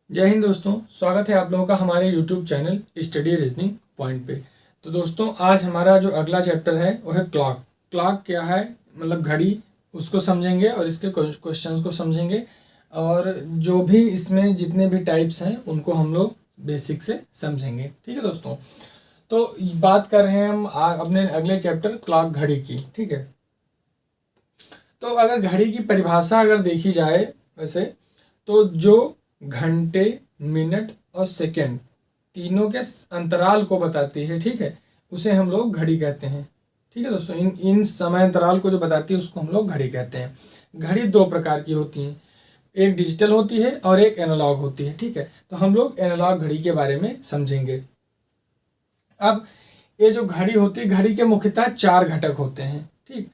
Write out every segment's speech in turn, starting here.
जय हिंद दोस्तों, स्वागत है आप लोगों का हमारे YouTube channel study reasoning point पे। तो दोस्तों, आज हमारा जो अगला चैप्टर है वो है क्लॉक। क्लॉक क्या है, मतलब घड़ी, उसको समझेंगे और इसके क्वेश्चंस को समझेंगे और जो भी इसमें जितने भी टाइप्स हैं उनको हम लोग बेसिक से समझेंगे। ठीक है दोस्तों, तो बात कर रहे हैं हम अपने अगले चैप्टर क्लॉक, घड़ी की। ठीक है, तो अगर घड़ी की परिभाषा अगर देखी जाए वैसे, तो जो घंटे, मिनट और सेकंड तीनों के अंतराल को बताती है, ठीक है, उसे हम लोग घड़ी कहते हैं। ठीक है दोस्तों, इन समय अंतराल को जो बताती है उसको हम लोग घड़ी कहते हैं। घड़ी दो प्रकार की होती हैं, एक डिजिटल होती है और एक एनालॉग होती है। ठीक है, तो हम लोग एनालॉग घड़ी के बारे में समझेंगे। अब ये जो घड़ी होती है, घड़ी के मुख्यतः चार घटक होते हैं। ठीक,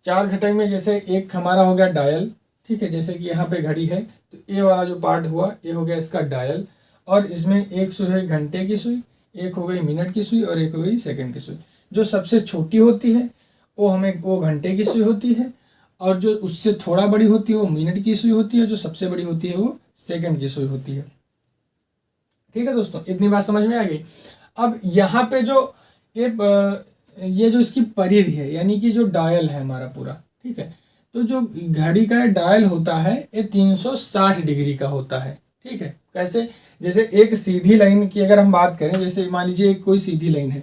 चार घटक में जैसे एक हमारा हो गया डायल। ठीक है, जैसे कि यहाँ पे घड़ी है तो ये वाला जो पार्ट हुआ ये हो गया इसका डायल, और इसमें एक सुई है घंटे की सुई, एक हो गई मिनट की सुई और एक हो गई सेकंड की सुई। जो सबसे छोटी होती है वो घंटे की सुई होती है, और जो उससे थोड़ा बड़ी होती है वो मिनट की सुई होती है, जो सबसे बड़ी होती है वो सेकंड की सुई होती है। ठीक है दोस्तों, इतनी बात समझ में आ गई। अब यहाँ पे जो ये जो इसकी परिधि है, यानी कि जो डायल है हमारा पूरा, ठीक है, तो जो घड़ी का डायल होता है ये 360 डिग्री का होता है। ठीक है, कैसे, जैसे एक सीधी लाइन की अगर हम बात करें, जैसे मान लीजिए कोई सीधी लाइन है,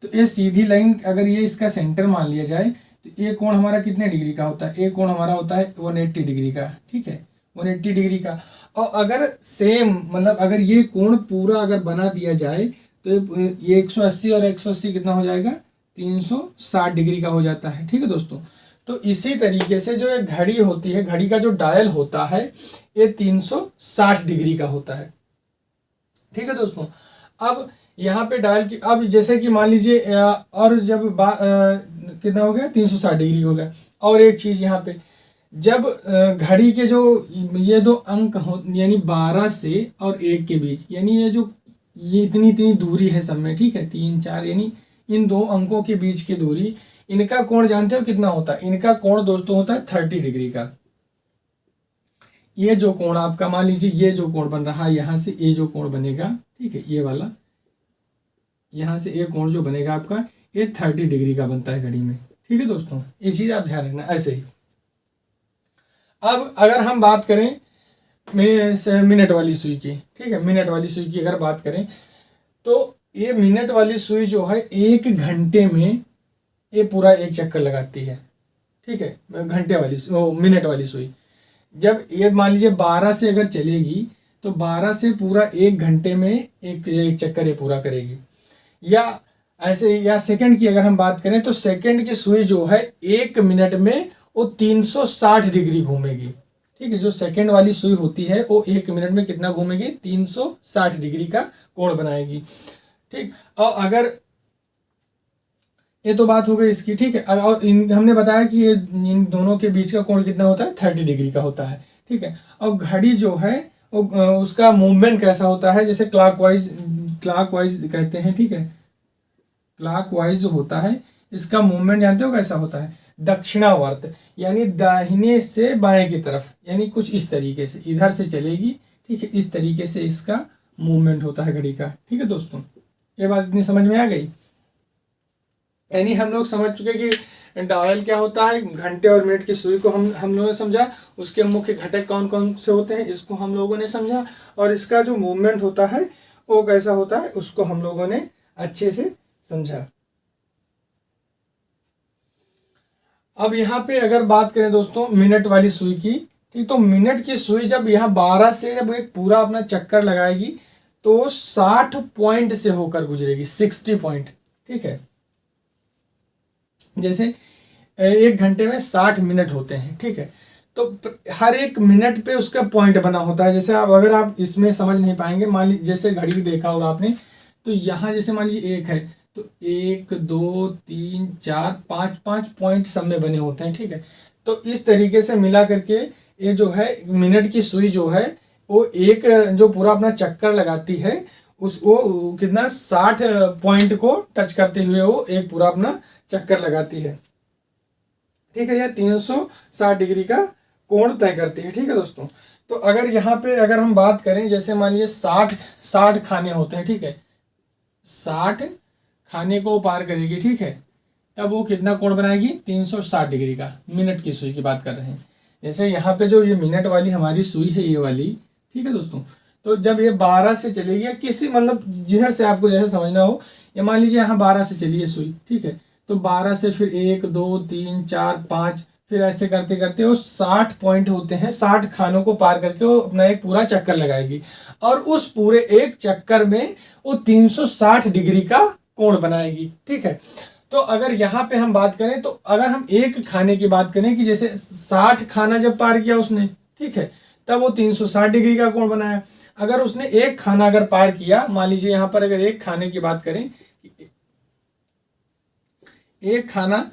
तो ये सीधी लाइन अगर ये इसका सेंटर मान लिया जाए तो ये कोण हमारा कितने डिग्री का होता है, ये कोण हमारा होता है 180 डिग्री का। ठीक है, 180 डिग्री का। और अगर सेम, मतलब अगर ये कोण पूरा अगर बना दिया जाए तो ये 180 और 180 कितना हो जाएगा, 360 डिग्री का हो जाता है। ठीक है दोस्तों, तो इसी तरीके से जो एक घड़ी होती है, घड़ी का जो डायल होता है ये 360 डिग्री का होता है। ठीक है दोस्तों, अब यहाँ पे डायल की, अब जैसे कि मान लीजिए और जब कितना हो गया, 360 डिग्री हो गया। और एक चीज़ यहाँ पे, जब घड़ी के जो ये दो अंक हो, यानी 12 से और 1 के बीच, यानी ये इतनी इतनी दूरी है सब में, ठीक है, 3 4, यानी इन दो अंकों के बीच की दूरी, इनका कोण जानते हो कितना होता है? इनका कोण दोस्तों होता है 30 डिग्री का। ये जो कोण आपका, मान लीजिए ये जो कोण बन रहा है यहाँ से, ये जो कोण बनेगा, ठीक है, ये वाला यहाँ से ये कोण जो बनेगा आपका, ये 30 डिग्री का बनता है घड़ी में। ठीक है दोस्तों, ये चीज़ आप ध्यान रखना। ऐसे ही अब अगर हम बात करें मिनट वाली सुई की, ठीक है, मिनट वाली सुई की अगर बात करें तो ये मिनट वाली सुई जो है 1 घंटे में ये पूरा एक चक्कर लगाती है। ठीक है, घंटे वाली मिनट वाली सुई जब ये मान लीजिए 12 से अगर चलेगी तो 12 से पूरा 1 घंटे में एक चक्कर ये पूरा करेगी। या ऐसे, या सेकंड की अगर हम बात करें तो सेकंड की सुई जो है 1 मिनट में वो 360 डिग्री घूमेगी। ठीक है, जो सेकंड वाली सुई होती है वो 1 मिनट में कितना घूमेगी, 360 डिग्री का कोण बनाएगी। ठीक, और अगर ये तो बात हो गई इसकी। ठीक है, और हमने बताया कि ये इन दोनों के बीच का कोण कितना होता है, 30 डिग्री का होता है। ठीक है, और घड़ी जो है वो उसका मूवमेंट कैसा होता है, जैसे क्लॉकवाइज कहते हैं। ठीक है, क्लॉकवाइज जो होता है इसका मूवमेंट जानते हो कैसा होता है, दक्षिणावर्त, यानी दाहिने से बाएं की तरफ, यानी कुछ इस तरीके से इधर से चलेगी। ठीक है, इस तरीके से इसका मूवमेंट होता है घड़ी का। ठीक है दोस्तों, ये बात इतनी समझ में आ गई। यानी हम लोग समझ चुके कि डायल क्या होता है, घंटे और मिनट की सुई को हम लोगों ने समझा, उसके मुख्य घटक कौन कौन से होते हैं इसको हम लोगों ने समझा, और इसका जो मूवमेंट होता है वो कैसा होता है उसको हम लोगों ने अच्छे से समझा। अब यहाँ पे अगर बात करें दोस्तों मिनट वाली सुई की, ठीक, तो मिनट की सुई जब यहाँ 12 से जब एक पूरा अपना चक्कर लगाएगी तो 60 पॉइंट से होकर गुजरेगी, 60 पॉइंट। ठीक है, जैसे 1 घंटे में 60 मिनट होते हैं। ठीक है, तो हर एक मिनट पे उसका पॉइंट बना होता है। जैसे आप, अगर आप इसमें समझ नहीं पाएंगे, मान लीजिए जैसे घड़ी देखा होगा आपने, तो यहाँ जैसे मान लीजिए 1 है तो 1 2 3 4 5 पॉइंट सब में बने होते हैं। ठीक है, तो इस तरीके से मिला करके ये जो है मिनट की सुई जो है वो एक जो पूरा अपना चक्कर लगाती है वो कितना 60 पॉइंट को टच करते हुए वो एक पूरा अपना चक्कर लगाती है। ठीक है, यह 360 डिग्री का कोण तय करती है। ठीक है दोस्तों, तो अगर यहाँ पे अगर हम बात करें, जैसे मान लीजिए 60 खाने होते हैं, ठीक है, 60 खाने को पार करेगी, ठीक है, तब वो कितना कोण बनाएगी, 360 डिग्री का। मिनट की सुई की बात कर रहे हैं। जैसे यहाँ पे जो ये मिनट वाली हमारी सुई है, ये वाली, ठीक है दोस्तों, तो जब ये 12 से चलेगी या किसी मतलब जिधर से आपको जैसे समझना हो, ये मान लीजिए यहाँ 12 से चली है सुई, ठीक है, तो 12 से फिर 1 2 3 4 5, फिर ऐसे करते करते वो 60 पॉइंट होते हैं, 60 खानों को पार करके वो अपना एक पूरा चक्कर लगाएगी, और उस पूरे एक चक्कर में वो 360 डिग्री का कोण बनाएगी, ठीक है। तो अगर यहाँ पे हम बात करें, तो अगर हम एक खाने की बात करें कि जैसे 60 खाना जब पार किया उसने, ठीक है, तब वो 360 डिग्री का कोण बनाया। अगर उसने एक खाना अगर पार किया, मान लीजिए यहाँ पर अगर एक खाने की बात करें, एक खाना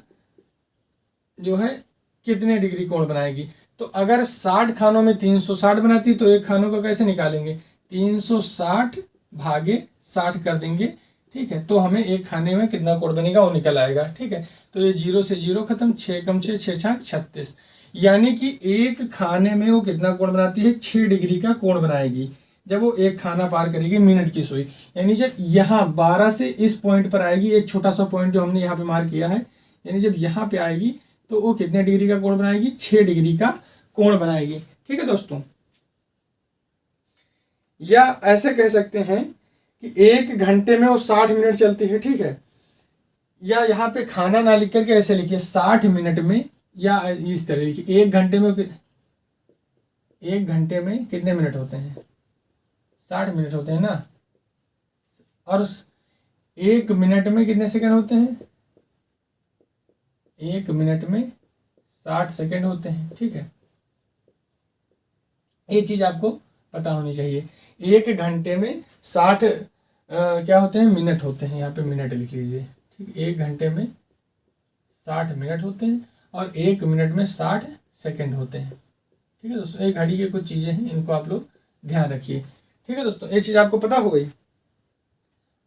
जो है कितने डिग्री कोण बनाएगी, तो अगर 60 खानों में 360 बनाती, तो एक खानों को कैसे निकालेंगे, 360 भागे 60 कर देंगे, ठीक है, तो हमें एक खाने में कितना कोण बनेगा वो निकल आएगा, ठीक है। तो ये 0 से 0 खत्म, 6 कम 6 6 6 36, यानी कि एक खाने में वो कितना कोण बनाती है, 6 डिग्री का कोण बनाएगी जब वो एक खाना पार करेगी मिनट की सुई। यानी जब यहाँ 12 से इस पॉइंट पर आएगी, एक छोटा सा पॉइंट जो हमने यहाँ पे मार्क किया है, यानी जब यहाँ पे आएगी तो वो कितने डिग्री का कोण बनाएगी, 6 डिग्री का कोण बनाएगी, ठीक है दोस्तों। या ऐसे कह सकते हैं कि एक घंटे में वो 60 मिनट चलती है, ठीक है, या यहाँ पे खाना ना लिख करके ऐसे लिखिए 60 मिनट में, या इस तरह लिखिए एक घंटे में कितने मिनट होते हैं, 60 मिनट होते हैं ना, और एक मिनट में कितने सेकंड होते हैं, एक मिनट में 60 सेकंड होते हैं, ठीक है। ये चीज आपको पता होनी चाहिए। एक घंटे में 60 क्या होते हैं, मिनट होते हैं, यहाँ पे मिनट लिख लीजिए, ठीक। एक घंटे में 60 मिनट होते हैं और एक मिनट में 60 सेकंड होते हैं, ठीक है दोस्तों। एक घड़ी की कुछ चीज़ें हैं, इनको आप लोग ध्यान रखिए, ठीक है दोस्तों। ये चीज़ आपको पता हो गई।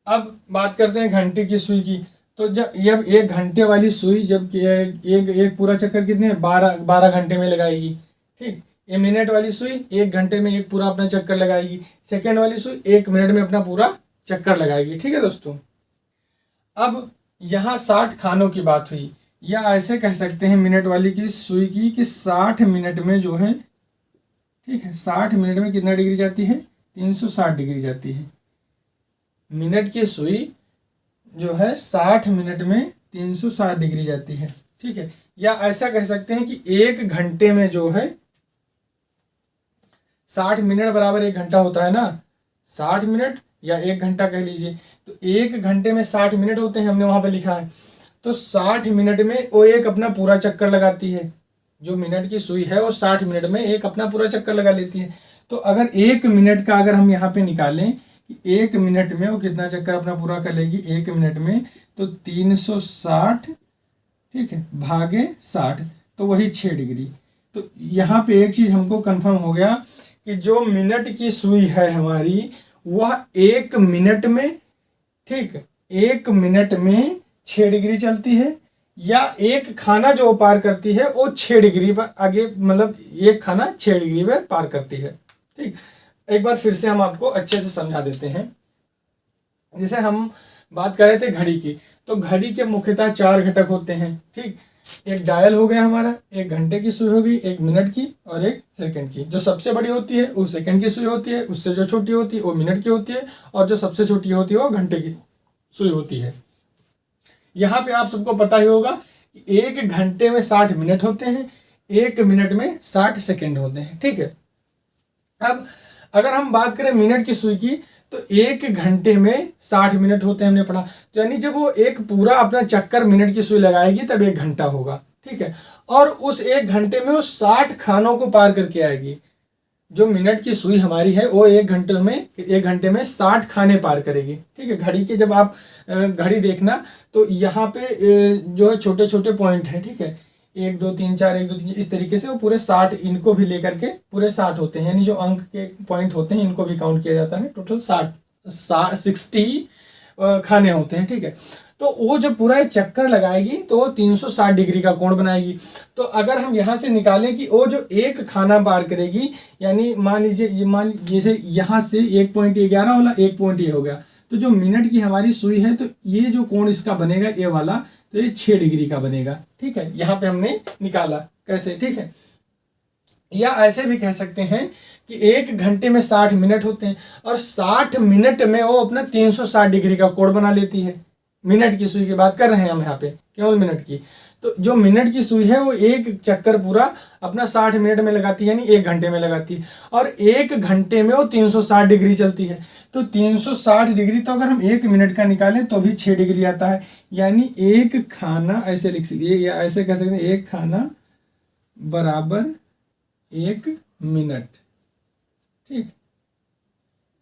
अब बात करते हैं घंटे की सुई की। तो जब एक घंटे वाली सुई जब एक पूरा चक्कर कितने 12 घंटे में लगाएगी, ठीक। ये मिनट वाली सुई एक घंटे में एक पूरा अपना चक्कर लगाएगी। सेकंड वाली सुई 1 मिनट में अपना पूरा चक्कर लगाएगी, ठीक है दोस्तों। अब यहाँ 60 खानों की बात हुई, या ऐसे कह सकते हैं मिनट वाली की सुई की कि 60 मिनट में जो है, ठीक है, 60 मिनट में कितना डिग्री जाती है, 360 डिग्री जाती है। मिनट की सुई जो है 60 मिनट में 360 डिग्री जाती है, ठीक है। या ऐसा कह सकते हैं कि एक घंटे में जो है 60 मिनट बराबर 1 घंटा होता है ना, 60 मिनट या 1 घंटा कह लीजिए, तो एक घंटे में 60 मिनट होते हैं, हमने वहाँ पे लिखा है। तो 60 मिनट में वो एक अपना पूरा चक्कर लगाती है। जो मिनट की सुई है वो 60 मिनट में एक अपना पूरा चक्कर लगा लेती है। तो अगर 1 मिनट का अगर हम यहाँ पे निकालें कि 1 मिनट में वो कितना चक्कर अपना पूरा कर लेगी, 1 मिनट में तो 360, ठीक है, भागे 60, तो वही 6 डिग्री। तो यहाँ पे एक चीज़ हमको कंफर्म हो गया कि जो मिनट की सुई है हमारी, वह 1 मिनट में, ठीक, 1 मिनट में 6 डिग्री चलती है, या एक खाना जो पार करती है वो 6 डिग्री पर आगे, मतलब एक खाना 6 डिग्री पर पार करती है, ठीक। एक बार फिर से हम आपको अच्छे से समझा देते हैं। जैसे हम बात कर रहे थे घड़ी की, तो घड़ी के मुख्यतः 4 घटक होते हैं, ठीक। एक डायल हो गया हमारा, एक घंटे की सुई होगी, एक मिनट की और एक सेकंड की। जो सबसे बड़ी होती है वो सेकंड की सुई होती है, उससे जो छोटी होती है वो मिनट की होती है, और जो सबसे छोटी होती है वो घंटे की सुई होती है। यहाँ पे आप सबको पता ही होगा कि 1 घंटे में 60 मिनट होते हैं, 1 मिनट में 60 सेकंड होते हैं, ठीक है। अब अगर हम बात करें मिनट की सुई की, तो 1 घंटे में 60 मिनट होते हैं, हमने पढ़ा। यानी जब वो एक पूरा अपना चक्कर मिनट की सुई लगाएगी तब 1 घंटा होगा, ठीक है। और उस 1 घंटे में वो 60 खानों को पार करके आएगी। जो मिनट की सुई हमारी है वो 1 घंटे में 60 खाने पार करेगी, ठीक है। घड़ी के जब आप घड़ी देखना तो यहाँ पे जो है छोटे छोटे पॉइंट हैं, ठीक है, 1 2 3 4 1 2 3, इस तरीके से वो पूरे 60, इनको भी लेकर के पूरे 60 होते हैं। यानी जो अंक के पॉइंट होते हैं इनको भी काउंट किया जाता है। टोटल 60 60 खाने होते हैं, ठीक है। तो वो जब पूरा एक चक्कर लगाएगी तो वो 360 डिग्री का कोण बनाएगी। तो अगर हम यहाँ से निकालें कि वो जो एक खाना पार करेगी, यानी मान लीजिए जैसे यहाँ से 1.11 वाला 1 पॉइंट ये हो गया, तो जो मिनट की हमारी सुई है तो ये जो कोण इसका बनेगा ये वाला, तो ये 6 डिग्री का बनेगा। ठीक है, यहाँ पे हमने निकाला कैसे। ठीक है, या ऐसे भी कह सकते हैं कि 1 घंटे में 60 मिनट होते हैं और 60 मिनट में वो अपना 360 डिग्री का कोण बना लेती है। मिनट की सुई की बात कर रहे हैं हम यहाँ पे, केवल मिनट की। तो जो मिनट की सुई है वो एक चक्कर पूरा अपना 60 मिनट में लगाती है, यानी 1 घंटे में लगाती है, और 1 घंटे में वो 360 डिग्री चलती है। तो 360 डिग्री, तो अगर हम 1 मिनट का निकालें तो भी 6 डिग्री आता है, यानी एक खाना ऐसे लिख सकते, या ऐसे कह सकते हैं, एक खाना बराबर 1 मिनट, ठीक,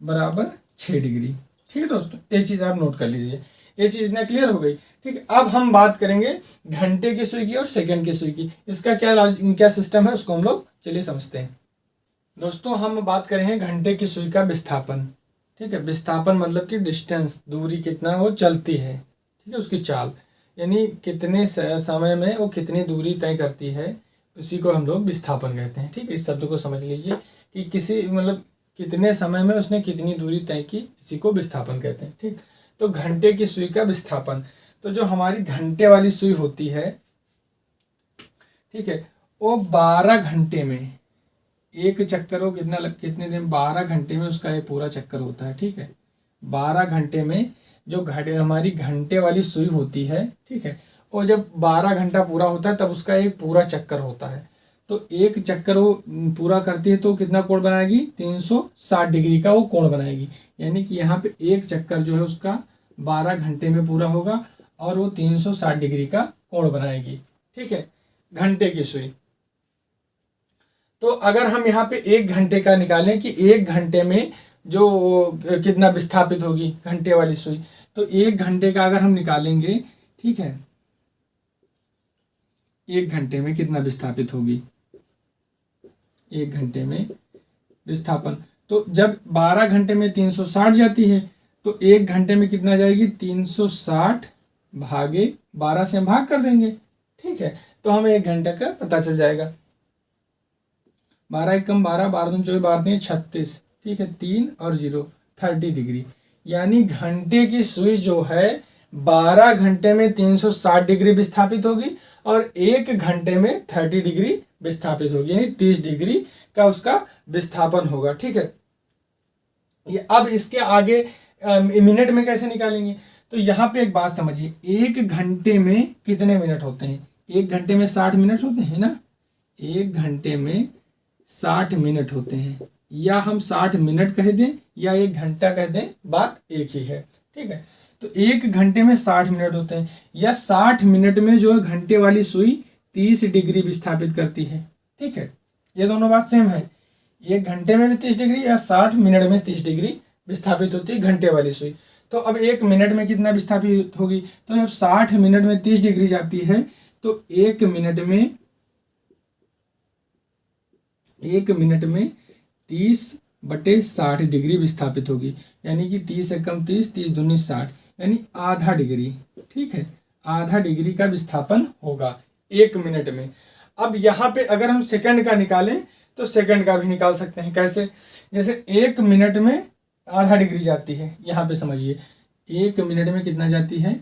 बराबर 6 डिग्री। ठीक है दोस्तों, ये चीज़ आप नोट कर लीजिए। ये चीज़ इतना क्लियर हो गई। ठीक है, अब हम बात करेंगे घंटे की सुई की और सेकंड की सुई की। इसका क्या सिस्टम है उसको हम लोग चलिए समझते हैं। दोस्तों हम बात कर रहे हैं घंटे की सुई का विस्थापन। ठीक है, विस्थापन मतलब कि डिस्टेंस, दूरी कितना वो चलती है। ठीक है, उसकी चाल, यानी कितने समय में वो कितनी दूरी तय करती है, उसी को हम लोग विस्थापन कहते हैं। ठीक है, इस शब्द को समझ लीजिए कि किसी मतलब कितने समय में उसने कितनी दूरी तय की, इसी को विस्थापन कहते हैं। ठीक, तो घंटे की सुई का विस्थापन, तो जो हमारी घंटे वाली सुई होती है, ठीक है, वो 12 घंटे में एक चक्कर वो कितने दिन, 12 घंटे में उसका ये पूरा चक्कर होता है। ठीक है, 12 घंटे में जो हमारी घंटे वाली सुई होती है, ठीक है, और जब 12 घंटा पूरा होता है तब उसका एक पूरा चक्कर होता है। तो एक चक्कर वो पूरा करती है तो कितना कोण बनाएगी, 360 डिग्री का वो कोण बनाएगी। यानी कि यहाँ पे एक चक्कर जो है उसका 12 घंटे में पूरा होगा और वो 360 डिग्री का कोण बनाएगी। ठीक है, घंटे की सुई। तो अगर हम यहाँ पे 1 घंटे का निकालें कि 1 घंटे में जो कितना विस्थापित होगी घंटे वाली सुई, तो 1 घंटे का अगर हम निकालेंगे, ठीक है, 1 घंटे में कितना विस्थापित होगी, 1 घंटे में विस्थापन, तो जब 12 घंटे में 360 जाती है तो 1 घंटे में कितना जाएगी, 360 भागे 12 से हम भाग कर देंगे। ठीक है, तो हमें 1 घंटे का पता चल जाएगा। 12 एकम 12, 12 दूनी 24, 12 36। ठीक है, 3 और 0 30 डिग्री, यानी घंटे की सुई जो है 12 घंटे में 360 डिग्री विस्थापित होगी और 1 घंटे में 30 डिग्री विस्थापित होगी, यानी 30 डिग्री का उसका विस्थापन होगा। ठीक है, ये अब इसके आगे मिनट में कैसे निकालेंगे, तो यहाँ पे एक बात समझिए, 1 घंटे में कितने मिनट होते हैं, 1 घंटे में 60 मिनट होते हैं ना, 1 घंटे में 60 मिनट होते हैं, या हम 60 मिनट कह दें या 1 घंटा कह दें, बात एक ही है। ठीक है, तो 1 घंटे में 60 मिनट होते हैं, या 60 मिनट में जो है घंटे वाली सुई 30 डिग्री विस्थापित करती है। ठीक है, ये दोनों बात सेम है, 1 घंटे में भी 30 डिग्री या 60 मिनट में 30 डिग्री विस्थापित होती है घंटे वाली सुई। तो अब 1 मिनट में कितना विस्थापित होगी, तो जब 60 मिनट में 30 डिग्री जाती है तो 1 मिनट में 30/60 डिग्री विस्थापित होगी, यानी कि 30 एकम 30, 30 दूनी 60, यानी आधा डिग्री। ठीक है, आधा डिग्री का विस्थापन होगा 1 मिनट में। अब यहाँ पे अगर हम सेकंड का निकालें तो सेकंड का भी निकाल सकते हैं। कैसे, जैसे 1 मिनट में आधा डिग्री जाती है, यहाँ पे समझिए 1 मिनट में कितना जाती है,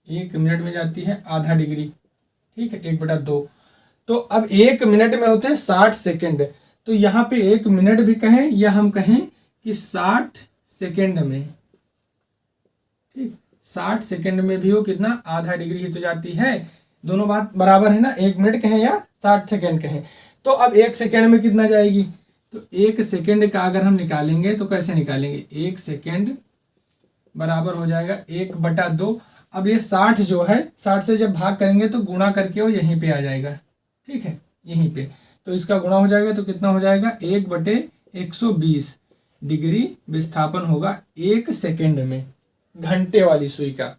1 मिनट में जाती है आधा डिग्री। ठीक है, 1/2। तो अब 1 मिनट में होते हैं 60 सेकेंड, तो यहाँ पे 1 मिनट भी कहें या हम कहें कि 60 सेकेंड में, ठीक, 60 सेकेंड में भी वो कितना आधा डिग्री ही तो जाती है, दोनों बात बराबर है ना, 1 मिनट कहें या 60 सेकेंड कहें। तो अब 1 सेकेंड में कितना जाएगी, तो 1 सेकेंड का अगर हम निकालेंगे तो कैसे निकालेंगे, 1 सेकेंड बराबर हो जाएगा 1/2। अब ये 60 जो है, 60 से जब भाग करेंगे तो गुणा करके वो यहीं पे आ जाएगा। ठीक है, यहीं पे, तो इसका गुणा हो जाएगा तो कितना हो जाएगा, 1/120 डिग्री विस्थापन होगा 1 सेकेंड में घंटे वाली सुई का।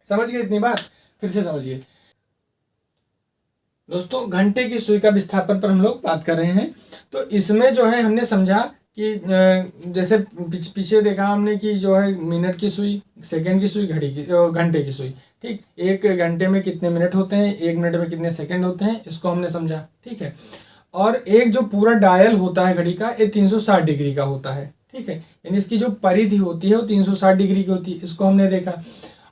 समझ गए इतनी बात, फिर से समझिए दोस्तों, घंटे की सुई का विस्थापन पर हम लोग बात कर रहे हैं। तो इसमें जो है हमने समझा कि जैसे पीछे देखा हमने कि जो है मिनट की सुई, सेकंड की सुई, घड़ी की घंटे की सुई, ठीक। एक घंटे में कितने मिनट होते हैं, एक मिनट में कितने सेकंड होते हैं, इसको हमने समझा, ठीक है। और एक जो पूरा डायल होता है घड़ी का, ये 360 डिग्री का होता है, ठीक है। यानी इसकी जो परिधि होती है वो 360 डिग्री की होती है, इसको हमने देखा।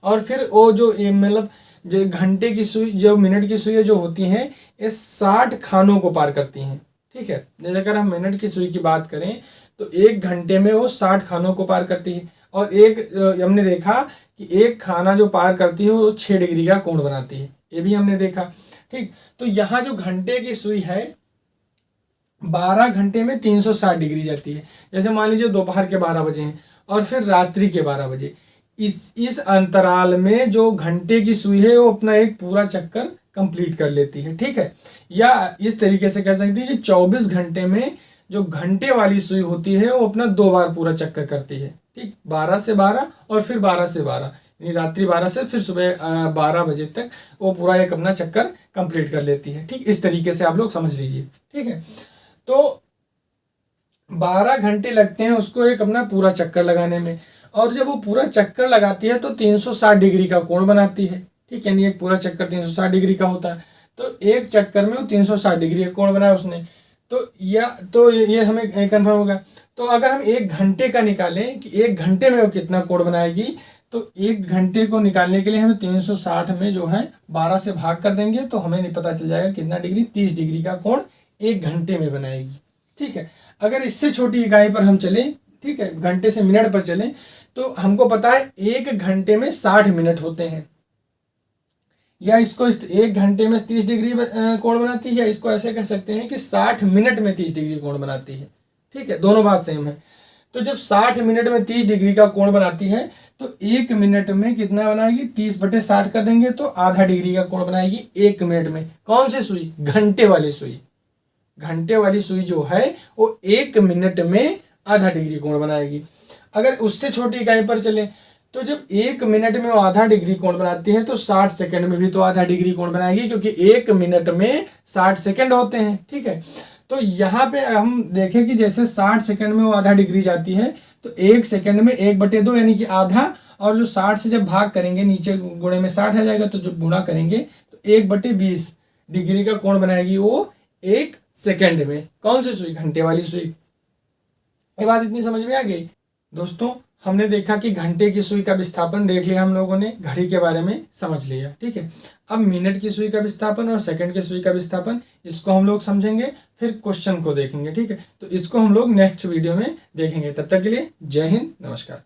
और फिर वो जो मतलब जो घंटे की सुई, जो मिनट की सुई जो होती हैं, ये 60 खानों को पार करती हैं, ठीक है। जैसे अगर हम मिनट की सुई की बात करें तो एक घंटे में वो 60 खानों को पार करती है। और एक हमने देखा कि एक खाना जो पार करती है वो 6 डिग्री का कोण बनाती है, ये भी हमने देखा, ठीक। तो यहाँ जो घंटे की सुई है 12 घंटे में 360 डिग्री जाती है। जैसे मान लीजिए दोपहर के 12 बजे हैं और फिर रात्रि के 12 बजे, इस अंतराल में जो घंटे की सुई है वो अपना एक पूरा चक्कर कंप्लीट कर लेती है, ठीक है। या इस तरीके से कह सकती है कि 24 घंटे में जो घंटे वाली सुई होती है वो अपना 2 बार पूरा चक्कर करती है, ठीक। 12 से 12 और फिर 12 से 12, यानी रात्रि 12 से फिर सुबह 12 बजे तक वो पूरा एक अपना चक्कर कंप्लीट कर लेती है, ठीक। इस तरीके से आप लोग समझ लीजिए, ठीक है। तो 12 घंटे लगते हैं उसको एक अपना पूरा चक्कर लगाने में, और जब वो पूरा चक्कर लगाती है तो 360 डिग्री का कोण बनाती है, ठीक। यानी एक पूरा चक्कर 360 डिग्री का होता है, तो एक चक्कर में वो 360 डिग्री का कोण बनाया उसने। तो ये हमें कन्फर्म होगा। तो अगर हम एक घंटे का निकालें कि एक घंटे में वो कितना कोण बनाएगी, तो एक घंटे को निकालने के लिए हमें 360 में जो है 12 से भाग कर देंगे तो हमें नहीं पता चल जाएगा कितना डिग्री, 30 डिग्री का कोण एक घंटे में बनाएगी, ठीक है। अगर इससे छोटी इकाई पर हम चलें, ठीक है, घंटे से मिनट पर चलें, तो हमको पता है एक घंटे में 60 मिनट होते हैं, या इसको एक घंटे में 30 डिग्री कोण बनाती है, या इसको ऐसे कह सकते हैं कि 60 मिनट में 30 डिग्री कोण बनाती है, ठीक है। दोनों बात सेम है। तो जब 60 मिनट में 30 डिग्री का कोण बनाती है तो एक मिनट में कितना बनाएगी, 30/60 कर देंगे तो आधा डिग्री का कोण बनाएगी एक मिनट में। कौन सी सुई? घंटे वाली सुई। घंटे वाली सुई जो है वो एक मिनट में आधा डिग्री कोण बनाएगी। अगर उससे छोटी इकाई पर चले तो जब एक मिनट में वो आधा डिग्री कोण बनाती है तो 60 सेकंड में भी तो आधा डिग्री कोण बनाएगी, क्योंकि एक मिनट में 60 सेकंड होते हैं, ठीक है। तो यहाँ पे हम देखें कि जैसे 60 सेकंड में वो आधा डिग्री जाती है तो एक सेकंड में 1/2 यानी कि आधा, और जो 60 से जब भाग करेंगे नीचे गुणे में 60 आ जाएगा तो जब गुणा करेंगे तो 1/20 डिग्री का कोण बनाएगी वो एक सेकंड में। कौन सी सुई? घंटे वाली सुई। ये बात इतनी समझ में आ गई दोस्तों। हमने देखा कि घंटे की सुई का विस्थापन देख लिया हम लोगों ने, घड़ी के बारे में समझ लिया, ठीक है। अब मिनट की सुई का विस्थापन और सेकंड की सुई का विस्थापन, इसको हम लोग समझेंगे, फिर क्वेश्चन को देखेंगे, ठीक है। तो इसको हम लोग नेक्स्ट वीडियो में देखेंगे। तब तक के लिए जय हिंद, नमस्कार।